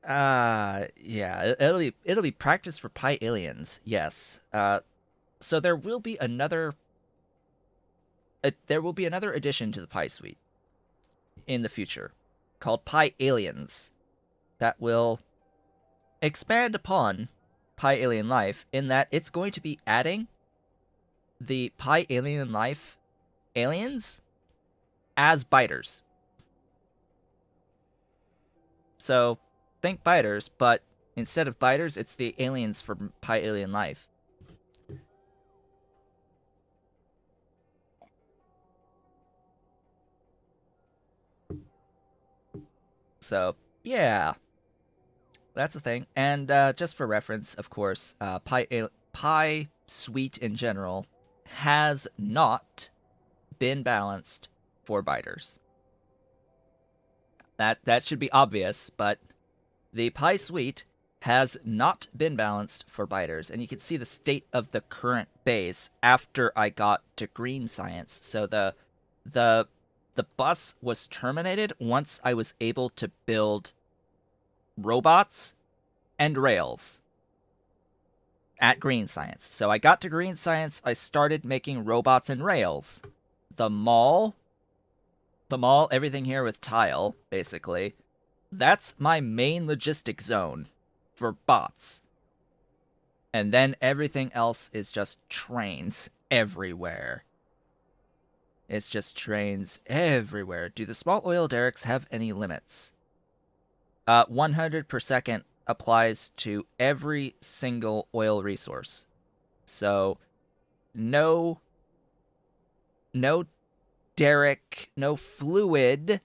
Yeah, it'll be practice for Pi aliens. Yes. So there will be another addition to the Pi suite in the future called Pi Aliens that will expand upon Pi Alien Life in that it's going to be adding the Pi Alien Life aliens as biters. So think biters, but instead of biters, it's the aliens from Pi Alien Life. So yeah, that's the thing. And just for reference, of course, Pi Suite in general has not been balanced for biters. That should be obvious, but the Pi Suite has not been balanced for biters, and you can see the state of the current base after I got to green science. So the the bus was terminated once I was able to build robots and rails at green science. So I got to green science, I started making robots and rails. The mall, everything here with tile, basically. That's my main logistic zone for bots. And then everything else is just trains everywhere. It's just trains everywhere. Do the small oil derricks have any limits? 100 per second applies to every single oil resource. So no no derrick, no fluid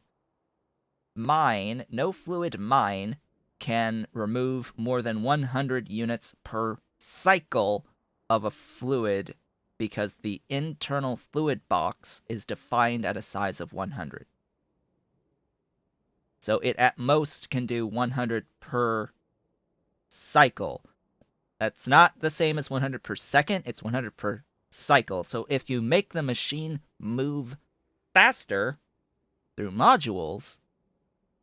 mine can remove more than 100 units per cycle of a fluid because the internal fluid box is defined at a size of 100. So it at most can do 100 per cycle. That's not the same as 100 per second, it's 100 per cycle. So if you make the machine move faster through modules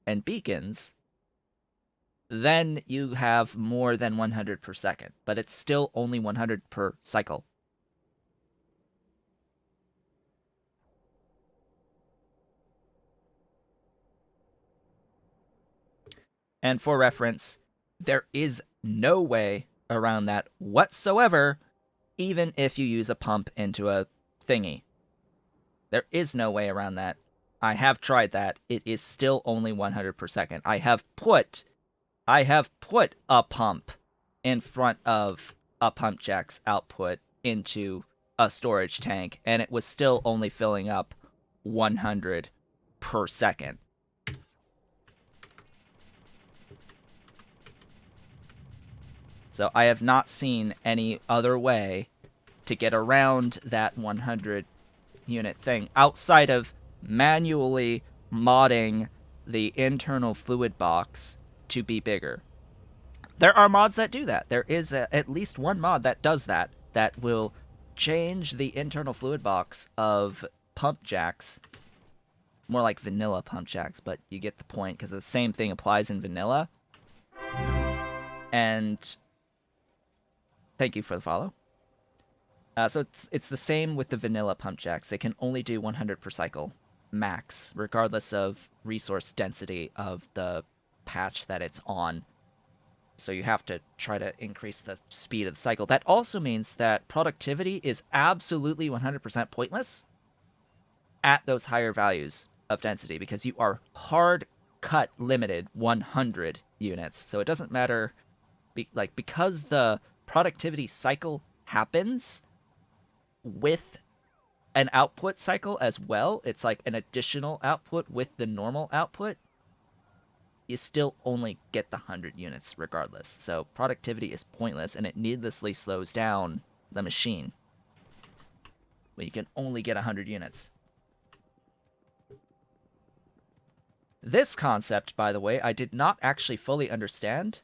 and beacons, then you have more than 100 per second, but it's still only 100 per cycle. And for reference, there is no way around that whatsoever, even if you use a pump into a thingy. There is no way around that. I have tried that. It is still only 100 per second. I have put a pump in front of a pump jack's output into a storage tank, and it was still only filling up 100 per second. So I have not seen any other way to get around that 100 unit thing outside of manually modding the internal fluid box to be bigger. There are mods that do that. There is at least one mod that does that, that will change the internal fluid box of pump jacks. More like vanilla pump jacks, but you get the point because the same thing applies in vanilla. And thank you for the follow. So it's the same with the vanilla pump jacks. They can only do 100 per cycle max, regardless of resource density of the patch that it's on. So you have to try to increase the speed of the cycle. That also means that productivity is absolutely 100% pointless at those higher values of density because you are hard cut limited 100 units. So it doesn't matter, because the productivity cycle happens with an output cycle as well. It's like an additional output with the normal output. You still only get the 100 units regardless. So productivity is pointless and it needlessly slows down the machine. But you can only get 100 units. This concept, by the way, I did not actually fully understand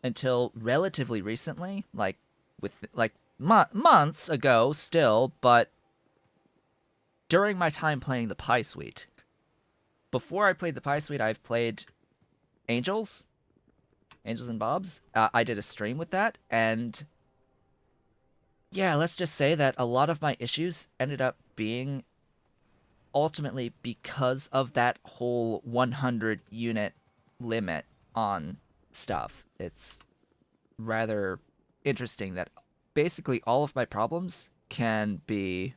until relatively recently, months ago still, but during my time playing the Pi Suite. Before I played the Pi Suite, I've played Angels, Angels and Bobs. I did a stream with that, and yeah, let's just say that a lot of my issues ended up being ultimately because of that whole 100 unit limit on stuff. It's rather interesting that basically all of my problems can be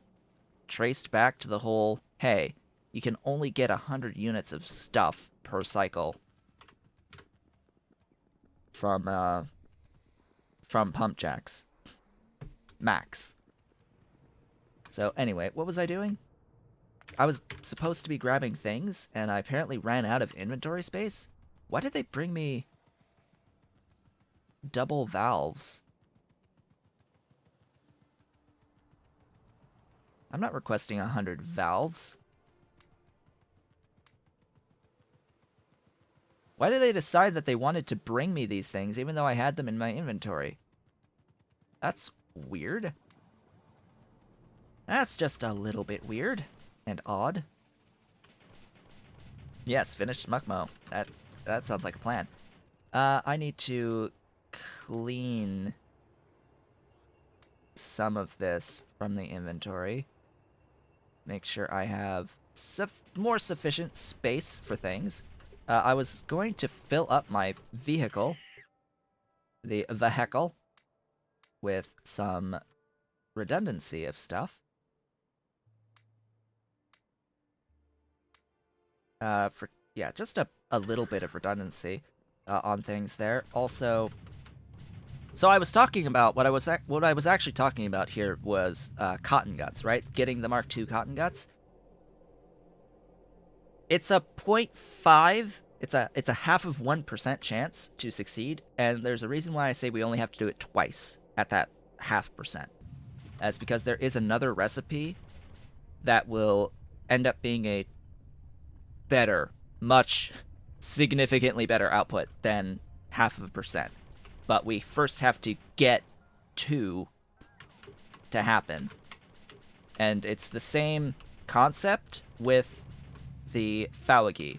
traced back to the whole, hey, you can only get 100 units of stuff per cycle from pump jacks max. So anyway, what was I doing? I was supposed to be grabbing things, and I apparently ran out of inventory space. Why did they bring me double valves? I'm not requesting 100 valves. Why did they decide that they wanted to bring me these things even though I had them in my inventory? That's weird. That's just a little bit weird and odd. Yes, finished Mukmoux. That sounds like a plan. I need to clean some of this from the inventory. Make sure I have more sufficient space for things. I was going to fill up my vehicle, the vehicle, with some redundancy of stuff. Just a little bit of redundancy on things there. Also, so I was talking about what I was actually talking about here was cotton guts, right? Getting the Mark II cotton guts. It's a 0.5. It's a half of 1% chance to succeed, and there's a reason why I say we only have to do it twice at that half percent. That's because there is another recipe that will end up being a better, much significantly better output than half of a percent. But we first have to get 2 to happen. And it's the same concept with the Fawagi.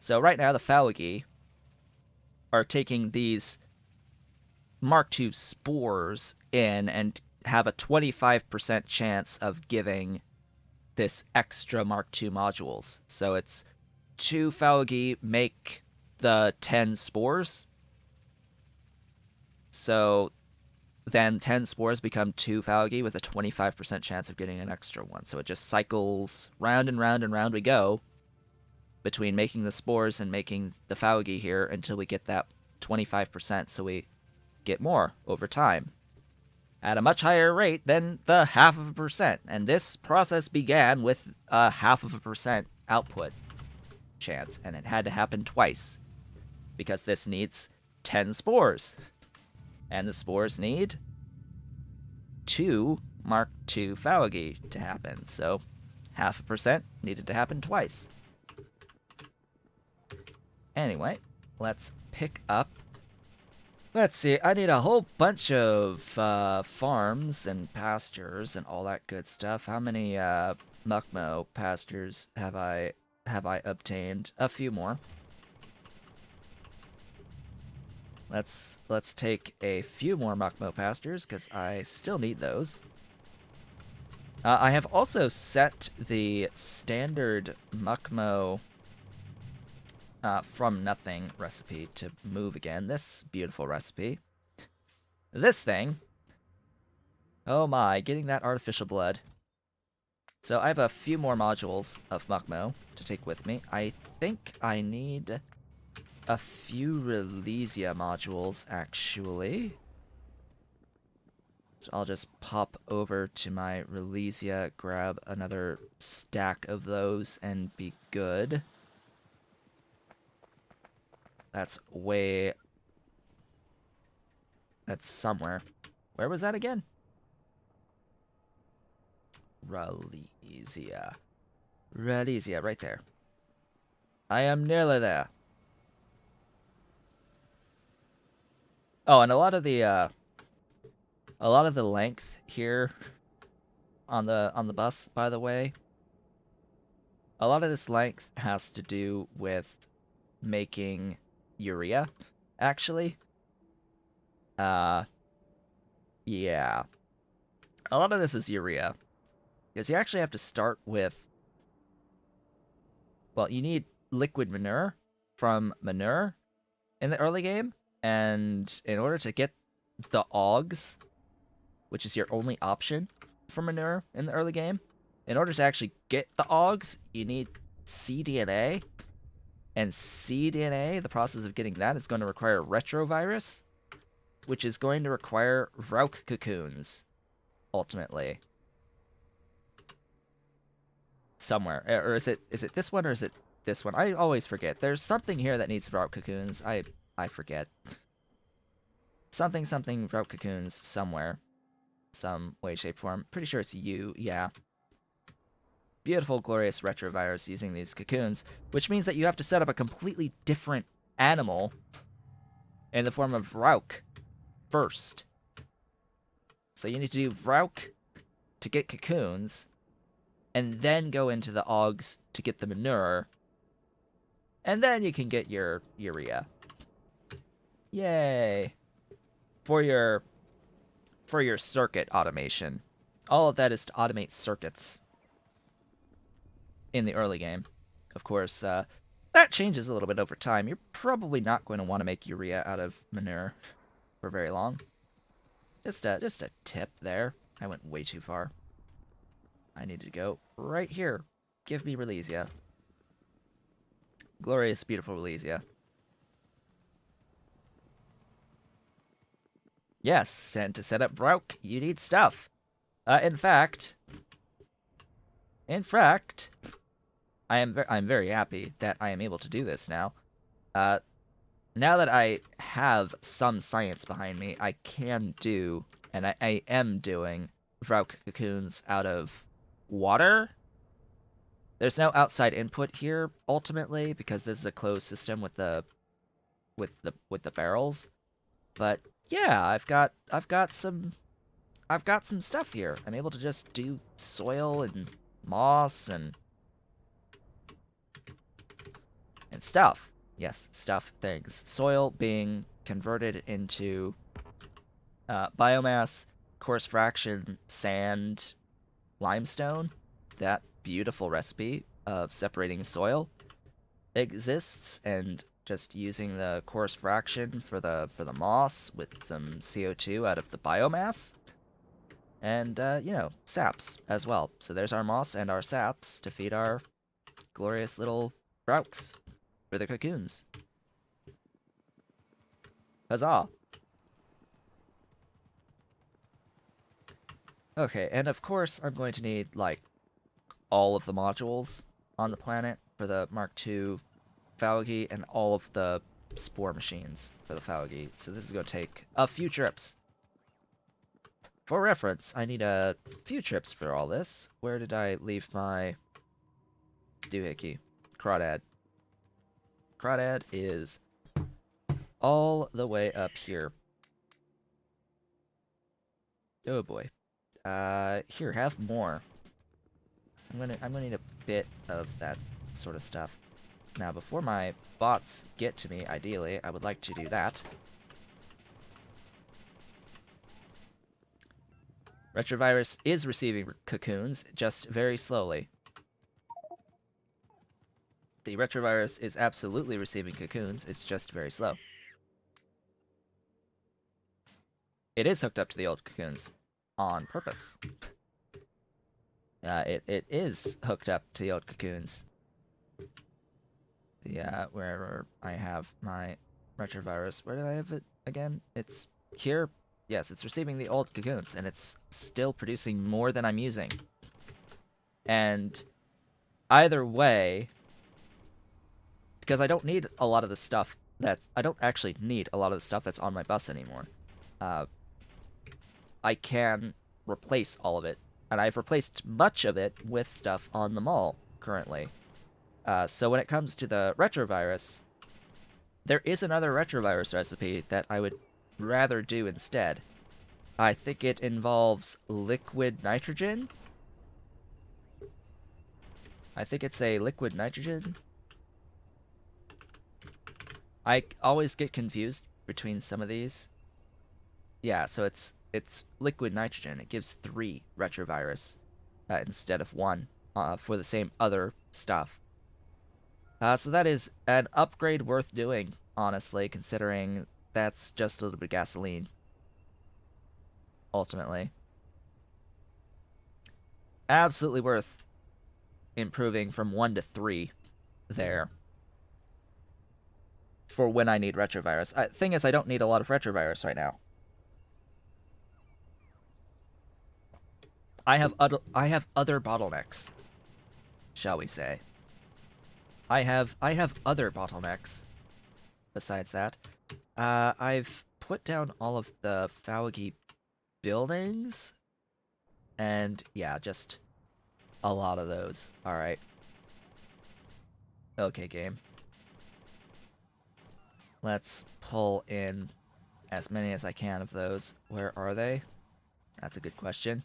So right now the Fawagi are taking these Mark II spores in and have a 25% chance of giving this extra Mark II modules. So it's 2 Fawagi make the 10 spores. So then 10 spores become 2 Fawagi with a 25% chance of getting an extra one. So it just cycles round and round and round we go between making the spores and making the Fawagi here until we get that 25%, so we get more over time at a much higher rate than the half of a percent. And this process began with a half of a percent output chance, and it had to happen twice because this needs 10 spores. And the spores need 2 Mark II Fawagi to happen, so half a percent needed to happen twice. Anyway, let's pick up. Let's see, I need a whole bunch of farms and pastures and all that good stuff. How many Mukmoux pastures have I obtained? A few more. Let's take a few more Mukmoux pastures because I still need those. I have also set the standard Mukmoux from nothing recipe to move again. This beautiful recipe. This thing. Oh my, getting that artificial blood. So I have a few more modules of Mukmoux to take with me. I think I need a few Relesia modules, actually. So I'll just pop over to my Relesia, grab another stack of those, and be good. That's somewhere. Where was that again? Relesia. Relesia, right there. I am nearly there. Oh, and a lot of the length here on the bus, by the way. A lot of this length has to do with making urea. actually. Yeah. A lot of this is urea. Because you actually have to start with... Well, you need liquid manure from Manure in the early game. And in order to get the Augs, which is your only option for Manure in the early game, in order to actually get the Augs, you need cDNA. And cDNA, the process of getting that is going to require retrovirus, which is going to require Rauch cocoons, ultimately. Somewhere. Or is it this one or is it this one? I always forget. There's something here that needs Rauch cocoons. I forget. Something Rauch cocoons somewhere. Some way, shape, form. Pretty sure it's you, yeah. Beautiful, glorious retrovirus using these cocoons, which means that you have to set up a completely different animal in the form of Rauch first. So you need to do Rauch to get cocoons, and then go into the Augs to get the manure, and then you can get your urea. Yay! For your circuit automation. All of that is to automate circuits in the early game. Of course, that changes a little bit over time. You're probably not going to want to make urea out of manure for very long. Just a tip there. I went way too far. I need to go right here. Give me Relesia. Glorious, beautiful Relesia. Yes, and to set up Rauch, you need stuff. In fact, I'm very happy that I am able to do this now. Now that I have some science behind me, I can do, and I am doing, Rauch cocoons out of water. There's no outside input here ultimately because this is a closed system with the barrels. But yeah, I've got some stuff here. I'm able to just do soil and moss and stuff. Yes, stuff, things. Soil being converted into biomass, coarse fraction, sand, limestone. That beautiful recipe of separating soil exists, and just using the coarse fraction for the moss with some CO2 out of the biomass. And, saps as well. So there's our moss and our saps to feed our glorious little Rauchs for the cocoons. Huzzah! Okay, and of course I'm going to need, like, all of the modules on the planet for the Mark II Falgi and all of the spore machines for the Falgi. So this is going to take a few trips. For reference, I need a few trips for all this. Where did I leave my doohickey? Crawdad. Crawdad is all the way up here. Oh boy. Here, have more. I'm gonna need a bit of that sort of stuff. Now, before my bots get to me, ideally, I would like to do that. Retrovirus is receiving cocoons, just very slowly. The retrovirus is absolutely receiving cocoons, it's just very slow. It is hooked up to the old cocoons. On purpose. It is hooked up to the old cocoons. Wherever I have my retrovirus. Where did I have it again? It's here. Yes, it's receiving the old cocoons, and it's still producing more than I'm using. And either way, because I don't need a lot of the stuff I don't actually need a lot of the stuff that's on my bus anymore. I can replace all of it, and I've replaced much of it with stuff on the mall currently. So when it comes to the retrovirus, there is another retrovirus recipe that I would rather do instead. I think it involves liquid nitrogen. I think it's a liquid nitrogen. I always get confused between some of these. Yeah, so it's liquid nitrogen. It gives 3 retrovirus instead of 1 for the same other stuff. So that is an upgrade worth doing, honestly, considering that's just a little bit of gasoline, ultimately. Absolutely worth improving from 1 to 3 there for when I need retrovirus. Thing is, I don't need a lot of retrovirus right now. I have other bottlenecks, shall we say. I have other bottlenecks besides that. I've put down all of the Faugi buildings, and yeah, just a lot of those. Alright. Okay, game. Let's pull in as many as I can of those. Where are they? That's a good question.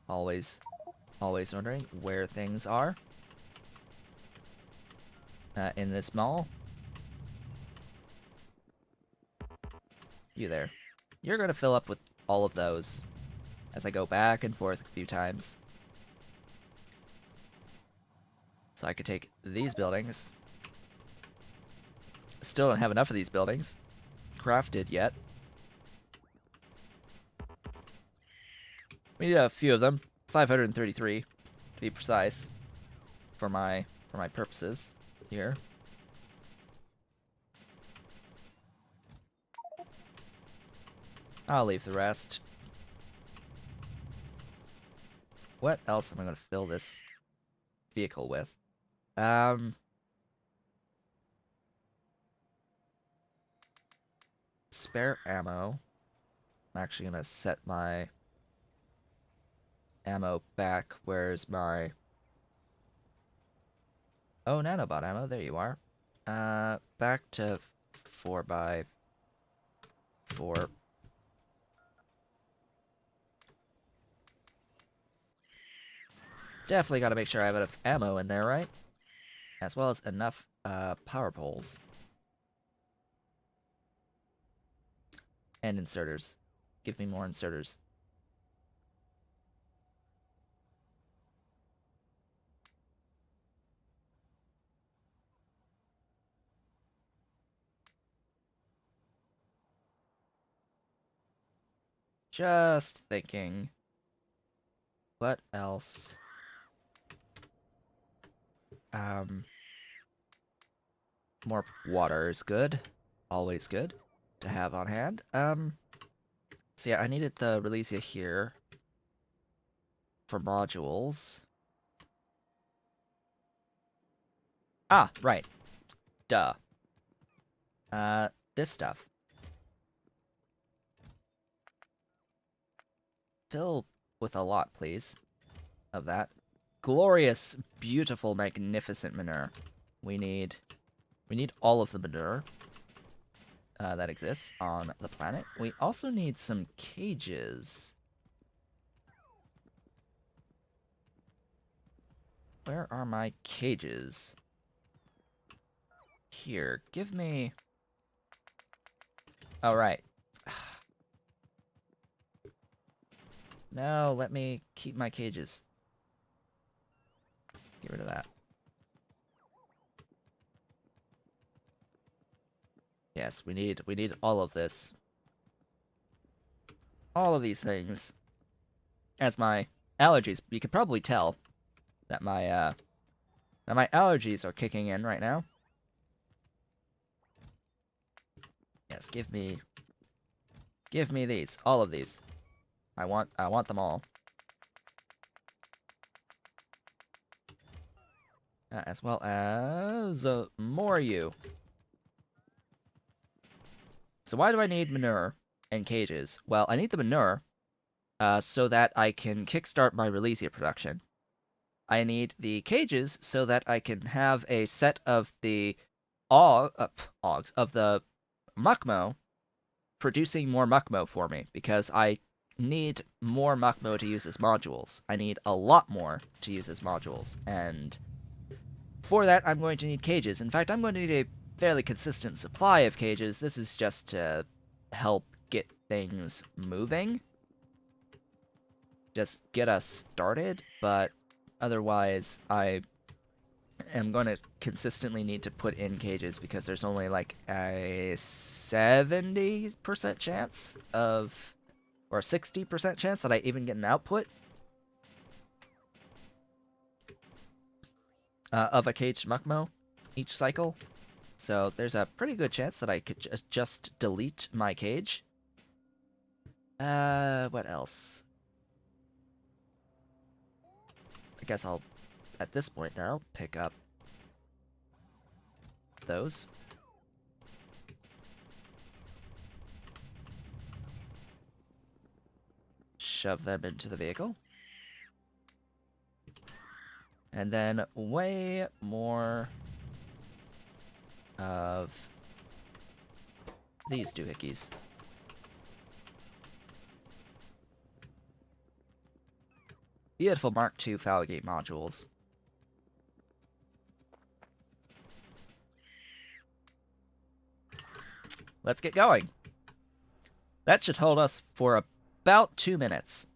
Always wondering where things are. In this mall. You there. You're gonna fill up with all of those as I go back and forth a few times. So I could take these buildings. Still don't have enough of these buildings crafted yet. We need a few of them. 533 to be precise for my purposes here. I'll leave the rest. What else am I going to fill this vehicle with? Spare ammo. I'm actually going to set my ammo back. Where's my... Oh, nanobot ammo. There you are. Back to 4x4. Definitely gotta make sure I have enough ammo in there, right? As well as enough, power poles. And inserters. Give me more inserters. Just thinking. What else? More water is good. Always good to have on hand. So yeah, I needed the Relesia here for modules. Ah, right. Duh. This stuff. Fill with a lot, please, of that. Glorious, beautiful, magnificent manure. We need all of the manure that exists on the planet. We also need some cages. Where are my cages? Here, give me... Oh, right. No, let me keep my cages. Get rid of that. Yes, we need all of this. All of these things. As my allergies, you could probably tell that my allergies are kicking in right now. Yes, give me these, all of these. I want them all. As well as more you. So why do I need manure and cages? Well, I need the manure so that I can kickstart my Relesia production. I need the cages so that I can have a set of the Ogs of the Mukmoux producing more Mukmoux for me, because I need more Mukmoux to use as modules. I need a lot more to use as modules, and for that I'm going to need cages. In fact, I'm going to need fairly consistent supply of cages. This is just to help get things moving. Just get us started, but otherwise I am going to consistently need to put in cages because there's only like a 70% chance of, or 60% chance that I even get an output of a caged Mukmoux each cycle. So there's a pretty good chance that I could just delete my cage. What else? I guess I'll, at this point now, pick up those. Shove them into the vehicle. And then way more of these doohickeys. Beautiful Mark II Falgate modules. Let's get going. That should hold us for about 2 minutes.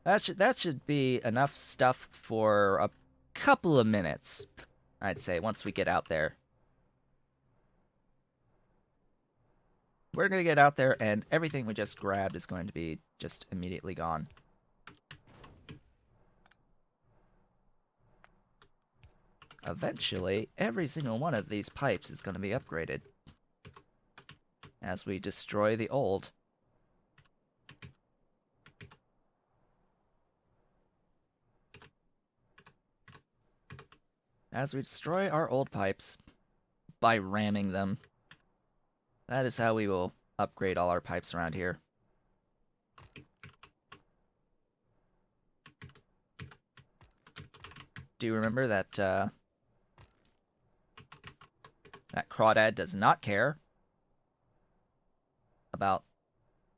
That should be enough stuff for a couple of minutes, I'd say, once we get out there. We're going to get out there, and everything we just grabbed is going to be just immediately gone. Eventually, every single one of these pipes is going to be upgraded as we destroy the old. As we destroy our old pipes by ramming them. That is how we will upgrade all our pipes around here. Do you remember that that crawdad does not care about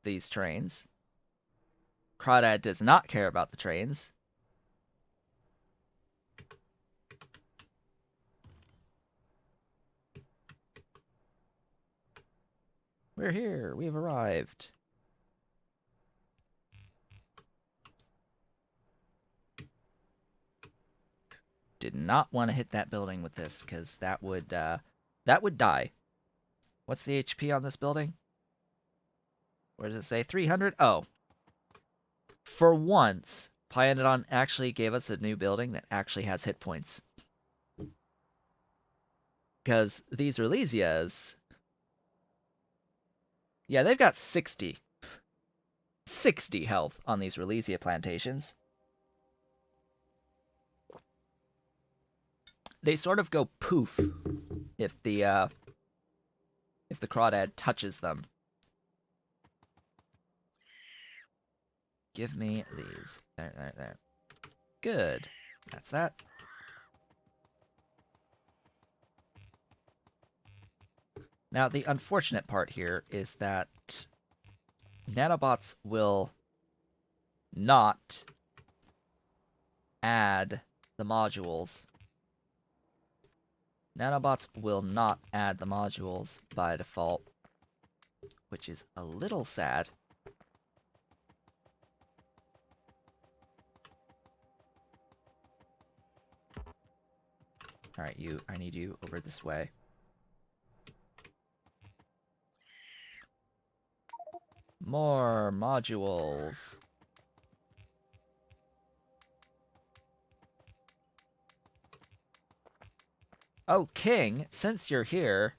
these trains. Crawdad does not care about the trains. We're here. We've arrived. Did not want to hit that building with this, because that would die. What's the HP on this building? Where does it say? 300? Oh. For once, Pydew actually gave us a new building that actually has hit points. Because these Releasias... Yeah, they've got 60. 60 health on these Releasia plantations. They sort of go poof if the crawdad touches them. Give me these. There. Good. That's that. Now, the unfortunate part here is that nanobots will not add the modules. Nanobots will not add the modules by default, which is a little sad. Alright, I need you over this way. More modules. Oh, King, since you're here,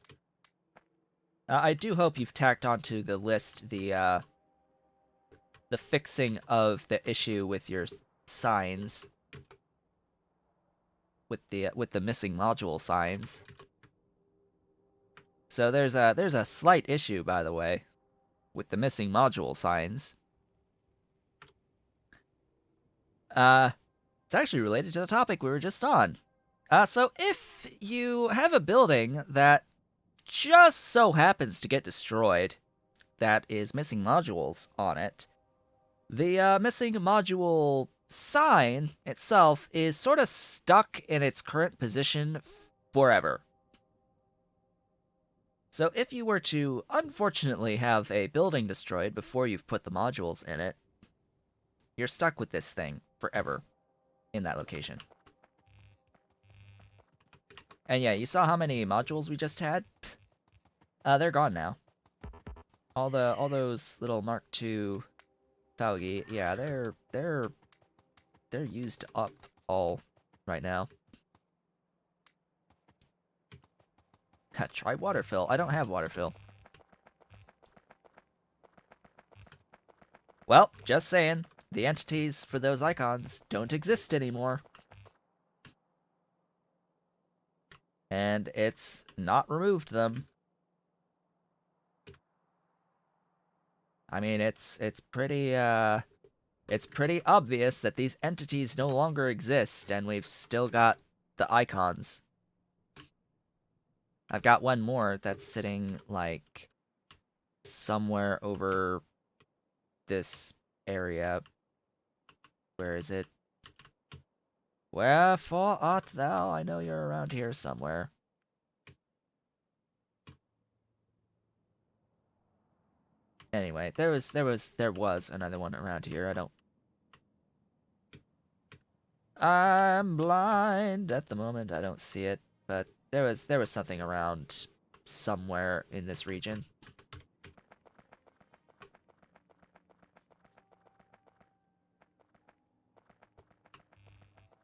I do hope you've tacked onto the list the fixing of the issue with your signs, with the missing module signs. So there's a slight issue, by the way, with the missing module signs. It's actually related to the topic we were just on. So if you have a building that just so happens to get destroyed, that is missing modules on it, the missing module sign itself is sort of stuck in its current position forever. So if you were to unfortunately have a building destroyed before you've put the modules in it, you're stuck with this thing forever in that location. And yeah, you saw how many modules we just had? They're gone now. All those little Mark II Taugi, yeah, they're used up all right now. Try water fill. I don't have water fill. Well, just saying, the entities for those icons don't exist anymore. And it's not removed them. I mean, it's pretty obvious that these entities no longer exist, and we've still got the icons. I've got one more that's sitting, like, somewhere over this area. Where is it? Wherefore art thou? I know you're around here somewhere. Anyway, there was another one around here. I'm blind at the moment. I don't see it, but there was something around somewhere in this region.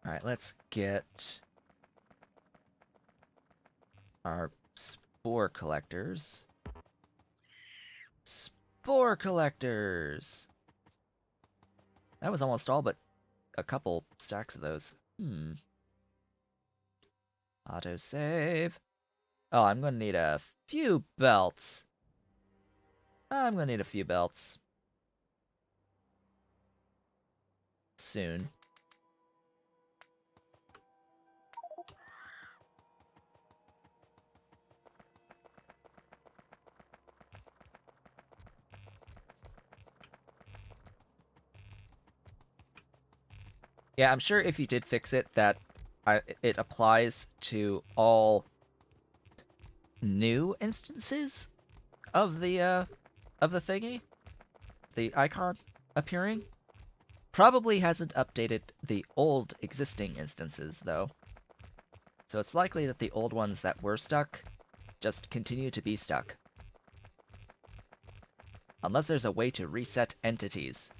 All right, let's get our spore collectors. Spore collectors! That was almost all but a couple stacks of those. Autosave. Oh, I'm gonna need a few belts. I'm gonna need a few belts. Soon. Yeah, I'm sure if you did fix it, that it applies to all new instances of the thingy, the icon appearing. Probably hasn't updated the old existing instances though, so it's likely that the old ones that were stuck just continue to be stuck, unless there's a way to reset entities.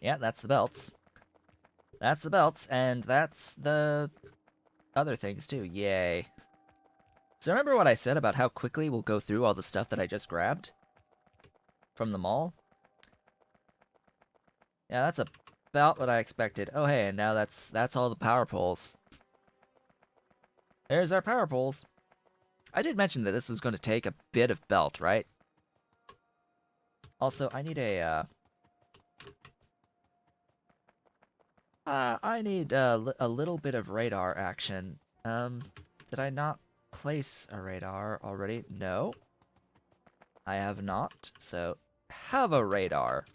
Yeah, that's the belts. That's the belts, and that's the other things too. Yay. So remember what I said about how quickly we'll go through all the stuff that I just grabbed from the mall? Yeah, that's about what I expected. Oh hey, and now that's all the power poles. There's our power poles. I did mention that this was going to take a bit of belt, right? Also, I need I need a little bit of radar action. Did I not place a radar already? No. I have not, so have a radar.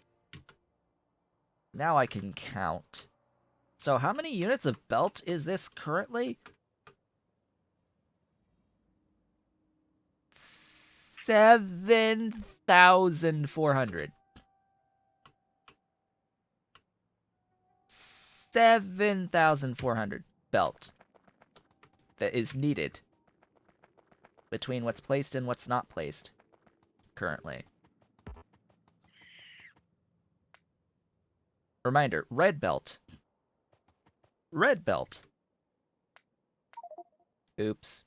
Now I can count. So how many units of belt is this currently? 7,400. 7,400 belt that is needed between what's placed and what's not placed currently. Reminder, red belt. Red belt. Oops.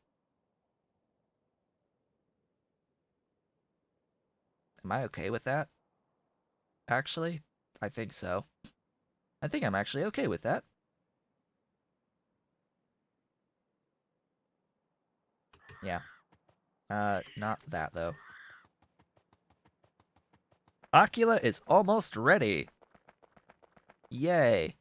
Am I okay with that? Actually, I think so. I think I'm actually okay with that. Yeah. Not that, though. Ocula is almost ready. Yay.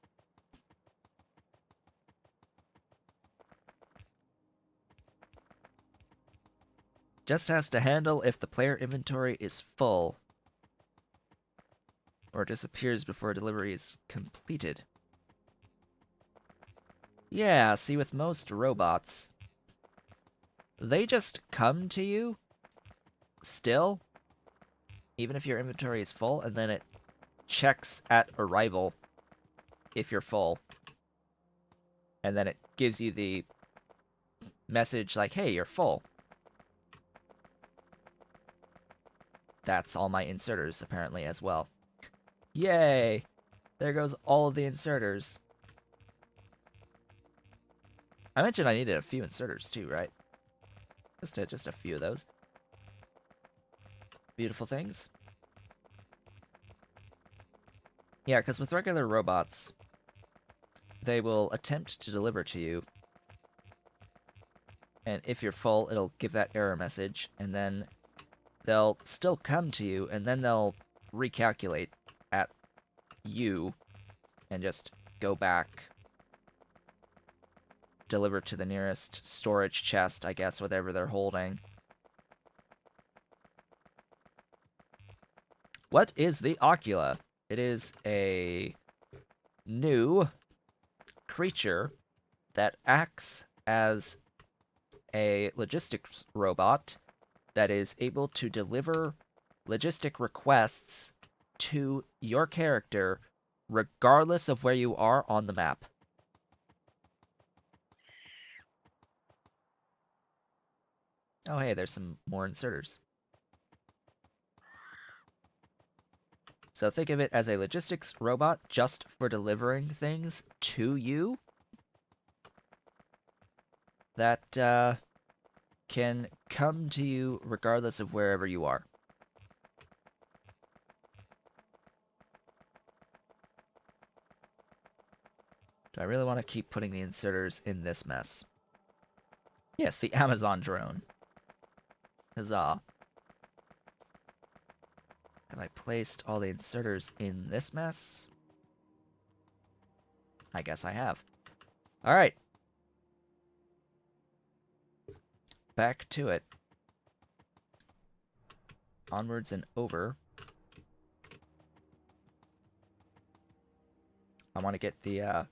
Just has to handle if the player inventory is full or disappears before delivery is completed. Yeah, see, with most robots, they just come to you still, even if your inventory is full, and then it checks at arrival if you're full. And then it gives you the message like, hey, you're full. That's all my inserters, apparently, as well. Yay! There goes all of the inserters. I mentioned I needed a few inserters, too, right? Just a few of those. Beautiful things. Yeah, because with regular robots, they will attempt to deliver to you. And if you're full, it'll give that error message. And then they'll still come to you, and then they'll recalculate at you and just go back. Deliver to the nearest storage chest, I guess, whatever they're holding. What is the Ocula? It is a new creature that acts as a logistics robot that is able to deliver logistic requests to your character regardless of where you are on the map. Oh, hey, there's some more inserters. So think of it as a logistics robot just for delivering things to you that can come to you regardless of wherever you are. Do I really want to keep putting the inserters in this mess? Yes, the Amazon drone. Huzzah. Have I placed all the inserters in this mess? I guess I have. Alright. Back to it. Onwards and over. I want to get the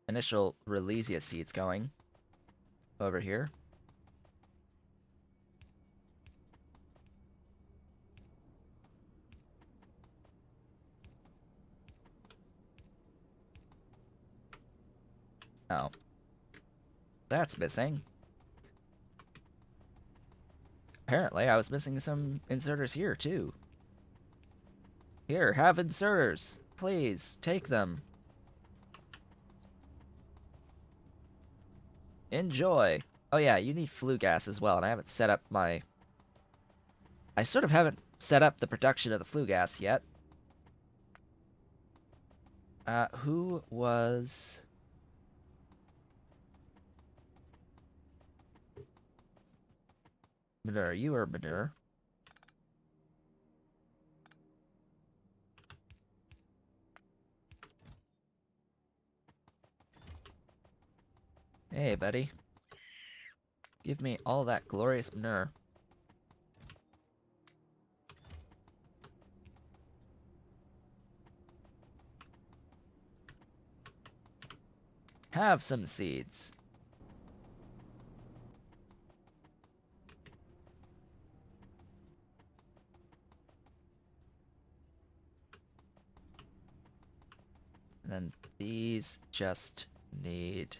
initial Relesia seeds going over here. Oh. That's missing. Apparently, I was missing some inserters here, too. Here, have inserters. Please, take them. Enjoy. Oh yeah, you need flue gas as well, and I haven't set up my... I sort of haven't set up the production of the flue gas yet. Who was... Manure, you are Manure. Hey, buddy. Give me all that glorious manure. Have some seeds. And then these just need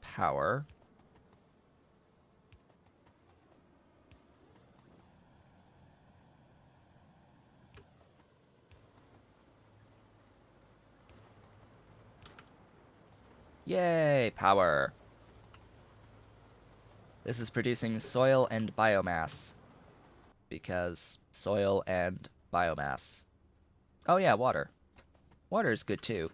power. Yay, power. This is producing soil and biomass. Because soil and biomass. Oh yeah, water. Water is good too.